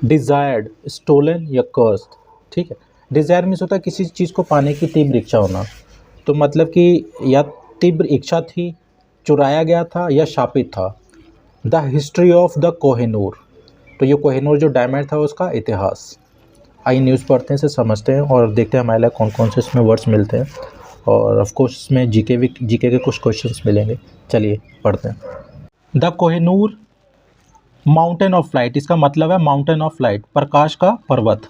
Desired, stolen या cursed, ठीक है। डिज़ायर मीन्स होता है किसी चीज़ को पाने की तीव्र इच्छा होना, तो मतलब कि या तीव्र इच्छा थी, चुराया गया था या शापित था। The history of the Kohinoor, तो ये कोहिनूर जो डायमंड था उसका इतिहास। आइए न्यूज़ पढ़ते हैं, इसे समझते हैं और देखते हैं हमारे लिए कौन कौन से इसमें वर्ड्स मिलते हैं, और ऑफ कोर्स इसमें जीके के कुछ क्वेश्चंस मिलेंगे। चलिए पढ़ते हैं। The Kohinoor mountain of light, इसका मतलब है माउंटेन ऑफ लाइट, प्रकाश का पर्वत।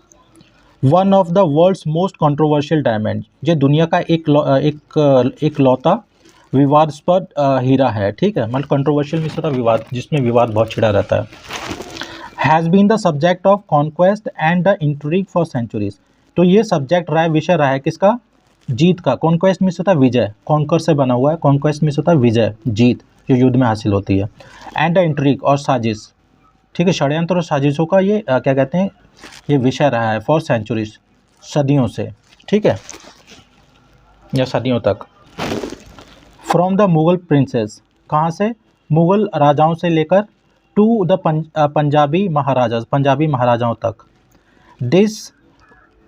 One of the world's most controversial diamond, ये दुनिया का एक लौता विवादास्पद हीरा है, ठीक है। मतलब कंट्रोवर्शियल मीन्स होता है विवाद, जिसमें विवाद बहुत छिड़ा रहता है। Has been the subject of conquest and the intrigue for centuries, तो ये सब्जेक्ट रहा है, विषय रहा है किसका? जीत का। कॉन्क्वेस्ट मीन्स होता है विजय, कॉन्कर से बना हुआ है, कॉन्क्वेस्ट मीन्स होता है विजय, जीत जो युद्ध में हासिल होती है। एंड द इंट्रीग, और साजिश, ठीक है, षड्यंत्र और साजिशों का ये क्या कहते हैं, ये विषय रहा है फॉर सेंचुरीज, सदियों से, ठीक है, या सदियों तक। फ्रॉम द मुगल प्रिंसेस, कहाँ से? मुगल राजाओं से लेकर टू द पंजाबी महाराजाओं तक। दिस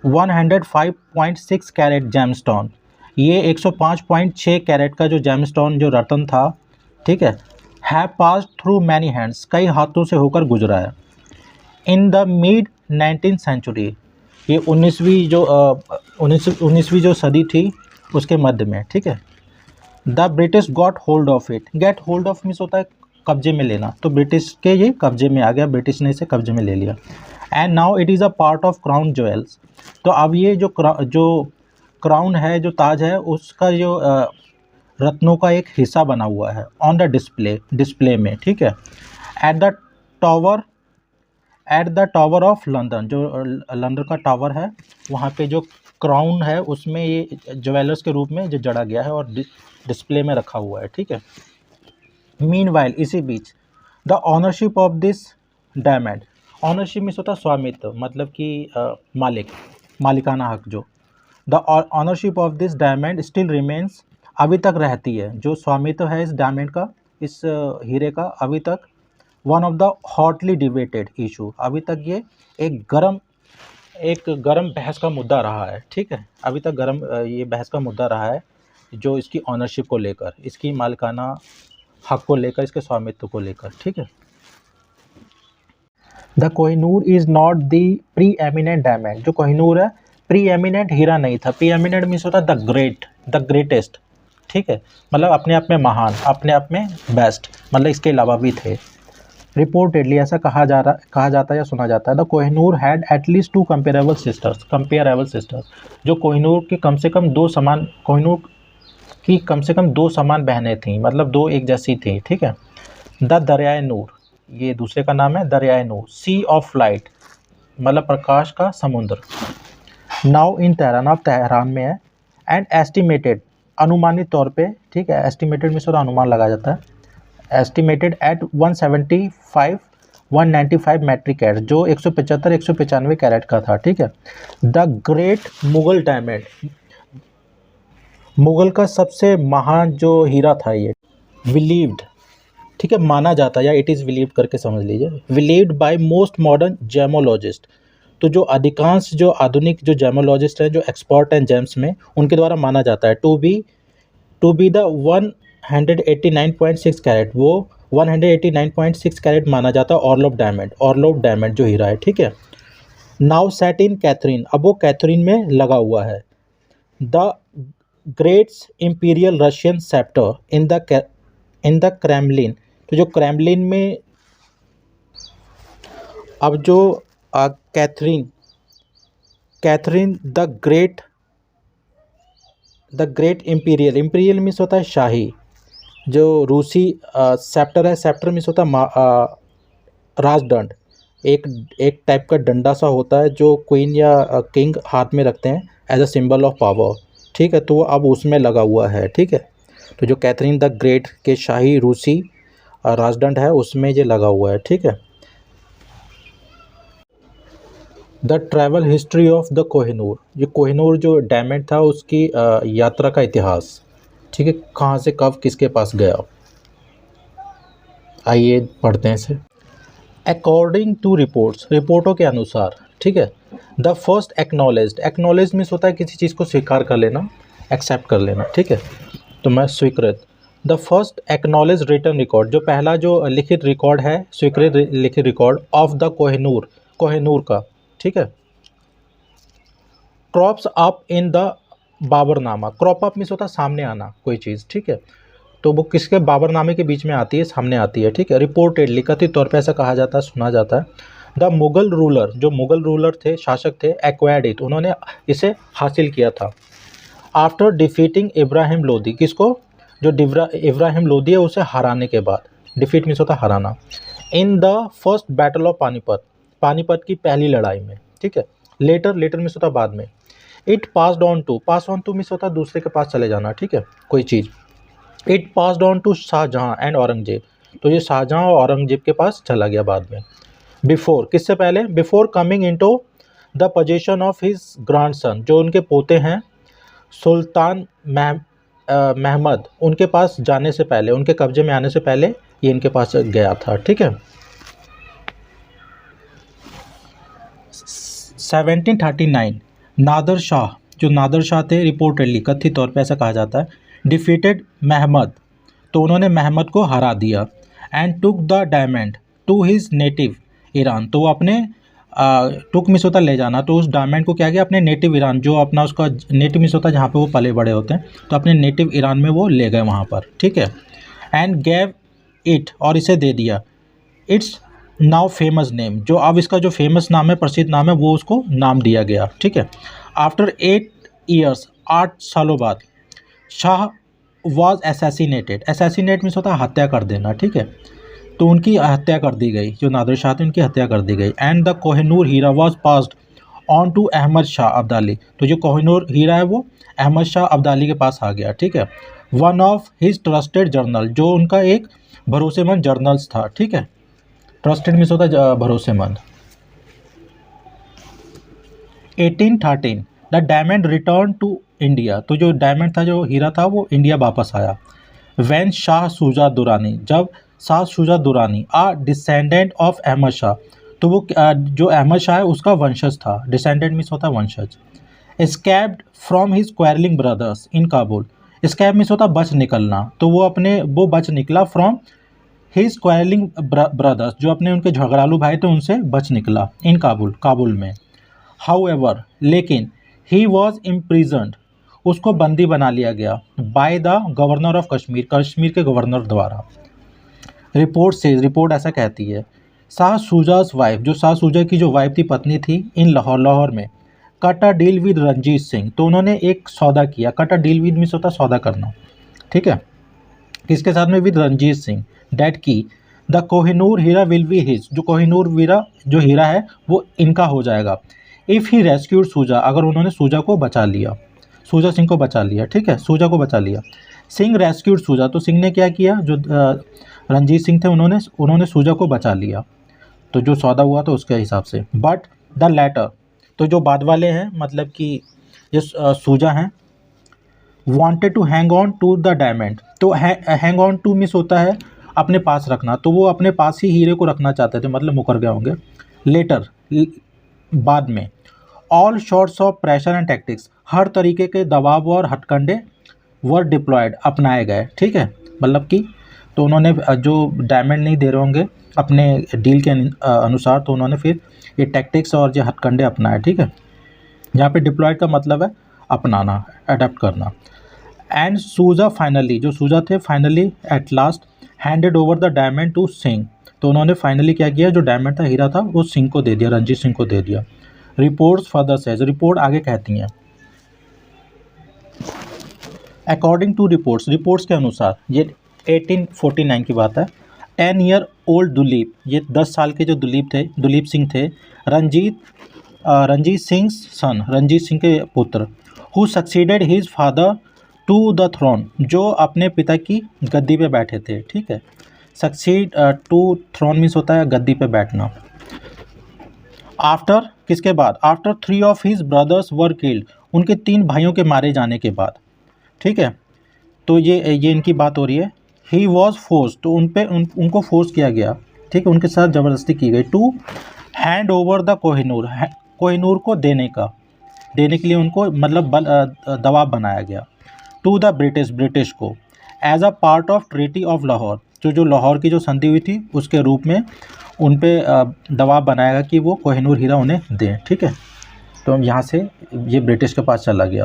105.6 कैरेट जेमस्टोन, ये 105.6 कैरेट का जो जेमस्टोन जो रतन था, ठीक है, have passed through many hands, कई हाथों से होकर गुजरा है। In the mid 19th century, ये 19वीं जो सदी थी उसके मध्य में, ठीक है। The British got hold of it, get hold of means होता है कब्जे में लेना, तो ब्रिटिश के ये कब्जे में आ गया, ब्रिटिश ने इसे कब्जे में ले लिया। And now it is a part of crown jewels, तो अब ये जो क्राउन है, जो ताज है, उसका जो रत्नों का एक हिस्सा बना हुआ है ऑन द डिस्प्ले में, ठीक है। At the tower of London, जो लंदन का टावर है, वहाँ पे जो क्राउन है उसमें ये ज्वेलर्स के रूप में जो जड़ा गया है और डिस्प्ले में रखा हुआ है, ठीक है। मीनवाइल, इसी बीच, the ownership of this diamond, ownership means होता है स्वामित्व, मतलब कि मालिकाना हक जो। The ownership of this diamond still remains, अभी तक रहती है, जो स्वामित्व है इस डायमंड का, इस हीरे का, अभी तक one of the hotly debated issue, अभी तक ये एक गरम बहस का मुद्दा रहा है, ठीक है। अभी तक ये बहस का मुद्दा रहा है, जो इसकी ऑनरशिप को लेकर, इसकी मालिकाना हक को लेकर, इसके स्वामित्व को लेकर, ठीक है। The Kohinoor is not the pre eminent diamond, जो कोहिनूर है प्री एमिनेंट हीरा नहीं था। प्री एमिनेंट मीन्स होता है द ग्रेटेस्ट, ठीक है, मतलब अपने आप में महान, अपने आप में बेस्ट, मतलब इसके अलावा भी थे। रिपोर्टेडली, ऐसा कहा जाता है या सुना जाता है, the Kohinoor had at least 2 comparable sisters, जो कोहिनूर की कम से कम दो समान बहनें थीं, मतलब 2 एक जैसी थी, ठीक है। द दरियाए नूर, ये दूसरे का नाम है दरियाए नूर। सी ऑफ लाइट, मतलब प्रकाश का समुद्र। नाउ इन तेहरान, अब तेहरान में है। एंड एस्टिमेटेड, अनुमानित तौर पे, ठीक है, एस्टिमेटेड मीन्स अनुमान लगाया जाता है। एस्टिमेटेड एट 195 मैट्रिक कैरेट, जो 195 कैरेट का था, ठीक है। The great Mughal diamond, Mughal का सबसे महान जो हीरा था ये। बिलीव्ड, ठीक है, माना जाता है, या इट इज़ बिलीव्ड करके समझ लीजिए। Believed by most modern gemologist, तो जो अधिकांश जो आधुनिक जो जेमोलॉजिस्ट हैं, जो एक्सपर्ट हैं जेम्स में, उनके द्वारा माना जाता है टू बी द 189.6 कैरेट, वो 189.6 कैरेट माना जाता है ऑर्लोव डायमंड जो हीरा है, ठीक है। नाउ सेट इन कैथरीन, अब वो कैथरीन में लगा हुआ है। The greats imperial Russian sceptre in the Kremlin, तो जो क्रेमलिन में अब जो Catherine the great imperial means होता है शाही, जो रूसी सेप्टर है, सेप्टर मीन्स होता है राजदंड, एक टाइप का डंडा सा होता है जो क्वीन या किंग हाथ में रखते हैं as a symbol of power, ठीक है, तो वो अब उसमें लगा हुआ है, ठीक है। तो जो कैथरीन द ग्रेट के शाही रूसी राजदंड है उसमें ये लगा हुआ है, ठीक है। The travel history of the Kohinoor, ये कोहिनूर जो डायमंड था उसकी यात्रा का इतिहास, ठीक है, कहाँ से कब किसके पास गया। आइए पढ़ते हैं इसे। अकॉर्डिंग टू रिपोर्ट्स, रिपोर्टों के अनुसार, ठीक है। The first acknowledged, acknowledge means होता है किसी चीज़ को स्वीकार कर लेना, एक्सेप्ट कर लेना, ठीक है। तो मैं स्वीकृत, the first acknowledge written record, जो पहला जो लिखित रिकॉर्ड है, स्वीकृत लिखित record of the Kohinoor, Kohinoor का, ठीक है। Crops up in the Baburnama, crop up means होता है सामने आना कोई चीज़, ठीक है। तो वो किसके, बाबरनामे के बीच में आती है, सामने आती है, ठीक है। रिपोर्टेडली, कथित तौर पे ऐसा कहा जाता है, सुना जाता है। द मुगल रूलर, जो मुगल रूलर थे, शासक थे, एक्वायर्ड इट, उन्होंने इसे हासिल किया था। आफ्टर डिफीटिंग इब्राहिम लोदी, किसको, जो इब्राहिम लोदी है उसे हराने के बाद, डिफीट मीन्स होता है हराना। In the first battle of Panipat, Panipat की पहली लड़ाई में, ठीक है। लेटर, लेटर मीन्स होता है बाद में। It passed on to, pass on to means होता है दूसरे के पास चले जाना, ठीक है, कोई चीज़। It passed on to Shahjahan and Aurangzeb, तो ये शाहजहाँ और औरंगजेब के पास चला गया बाद में। बिफोर, किससे पहले, before coming into the position of his grandson, जो उनके पोते हैं सुल्तान महमद, उनके पास जाने से पहले, उनके कब्जे में आने से पहले ये इनके पास गया था, ठीक है। 1739 नादर शाह, जो नादर शाह थे, रिपोर्टेडली कथित तौर पे ऐसा कहा जाता है, डिफीटेड महमद, तो उन्होंने महमद को हरा दिया। And took the diamond to his native Iran, तो वो अपने टुक मिस होता ले जाना, तो उस डायमंड को क्या किया, अपने नेटिव ईरान, जो अपना उसका नेटिव मिस होता है जहाँ पे वो पले बड़े होते हैं, तो अपने नेटिव ईरान में वो ले गए वहाँ पर, ठीक है। एंड गेव इट, और इसे दे दिया, इट्स नाउ फेमस नेम, जो अब इसका जो फेमस नाम है, प्रसिद्ध नाम है, वो उसको नाम दिया गया, ठीक है। आफ्टर 8 ईयर्स, 8 सालों बाद, Shah was assassinated, assassinate means होता है हत्या कर देना, ठीक है। तो उनकी हत्या कर दी गई, जो नादिर शाह थे उनकी हत्या कर दी गई। एंड द कोहिनूर हीरा was passed on to Ahmad Shah Abdali, तो जो कोहिनूर हीरा है वो अहमद शाह अब्दाली के पास आ गया, ठीक है। One of his trusted journal, जो उनका एक भरोसेमंद जर्नल्स था, ठीक है। ट्रस्टेड मीन्स होता है भरोसेमंद। 1813 the diamond return to India, तो जो डायमंड था, जो हीरा था, वो इंडिया वापस आया। वैन शाह शुजा दुरानी, जब शाह शुजा दुरानी आ डिसेंडेंट ऑफ अहमद शाह, तो वो जो अहमद शाह है उसका वंशज था, डिसेंडेंट मीन्स होता है वंशज। Escaped from his quarrelling brothers in Kabul, escape means होता है बच निकलना, तो वो बच निकला फ्रॉम हिज क्वारलिंग ब्रदर्स, जो अपने उनके झगड़ालू भाई थे उनसे बच निकला, इन काबुल, काबुल में। हाउएवर, लेकिन ही वॉज इम्प्रिजन्ड, उसको बंदी बना लिया गया, by the governor of Kashmir, Kashmir के गवर्नर द्वारा। रिपोर्ट से, रिपोर्ट ऐसा कहती है, शाह शुजा's वाइफ, जो शाह शुजा की जो वाइफ थी, पत्नी थी, इन लाहौर, लाहौर में, cut a deal with Ranjit Singh, तो उन्होंने एक सौदा किया, cut a deal with means होता सौदा करना, ठीक है। किसके साथ में, विद रंजीत सिंह, डैट की द कोहिनूर हीरा विल बी हिज, जो कोहिनूर वीरा जो हीरा है वो इनका हो जाएगा। इफ़ ही रेस्क्यूड सूजा, अगर उन्होंने सूजा को बचा लिया, सूजा सिंह को बचा लिया, ठीक है, सूजा को बचा लिया। सिंह रेस्क्यूड सूजा, तो सिंह ने क्या किया, जो रंजीत सिंह थे उन्होंने सूजा को बचा लिया, तो जो सौदा हुआ तो उसके हिसाब से। बट द लैटर, तो जो बाद वाले हैं, मतलब कि जो सूजा हैं, wanted to hang on to the diamond, तो हैंग ऑन टू मिस होता है अपने पास रखना, तो वो अपने पास ही हीरे को रखना चाहते थे, मतलब मुकर गए होंगे। लेटर, बाद में। All sorts of pressure and tactics, हर तरीके के दबाव और हथकंडे वर डिप्लॉयड, अपनाए गए, ठीक है। मतलब कि तो उन्होंने जो डायमंड नहीं दे रहे होंगे अपने डील के अनुसार, तो उन्होंने फिर ये टैक्टिक्स और जो हथकंडे अपनाए, ठीक है। यहाँ पे डिप्लॉयड का मतलब है अपनाना, अडेप्ट करना। एंड सूजा फाइनली, जो सूजा थे, finally at last handed over the diamond to Singh, तो उन्होंने फाइनली क्या किया, जो डायमंड था, हीरा था, वो सिंह को दे दिया, रंजीत सिंह को दे दिया। रिपोर्ट्स फर्दर सेज, रिपोर्ट आगे कहती हैं, अकॉर्डिंग टू रिपोर्ट्स, रिपोर्ट्स के अनुसार, ये 1849 की बात है। 10 ईयर ओल्ड दुलीप, ये 10 साल के जो दुलीप सिंह थे, रंजीत सिंह सन, रंजीत सिंह के पुत्र, who succeeded his father to the throne, जो अपने पिता की गद्दी पे बैठे थे, ठीक है। सक्सीड टू थ्रोन मीन्स होता है गद्दी पे बैठना। आफ्टर, किसके बाद, after 3 of his brothers were killed, उनके 3 भाइयों के मारे जाने के बाद, ठीक है। तो ये इनकी बात हो रही है। ही वॉज फोर्स, तो उनको फोर्स किया गया, ठीक है, उनके साथ ज़बरदस्ती की गई। To hand over the Kohinoor, Kohinoor को देने के लिए उनको मतलब दबाव बनाया गया। टू द ब्रिटिश को as a part of treaty of Lahore, जो लाहौर की जो संधि हुई थी उसके रूप में उन पे दबाव बनाया गया कि वो कोहिनूर हीरा उन्हें दें। ठीक है, तो यहाँ से ये ब्रिटिश के पास चला गया।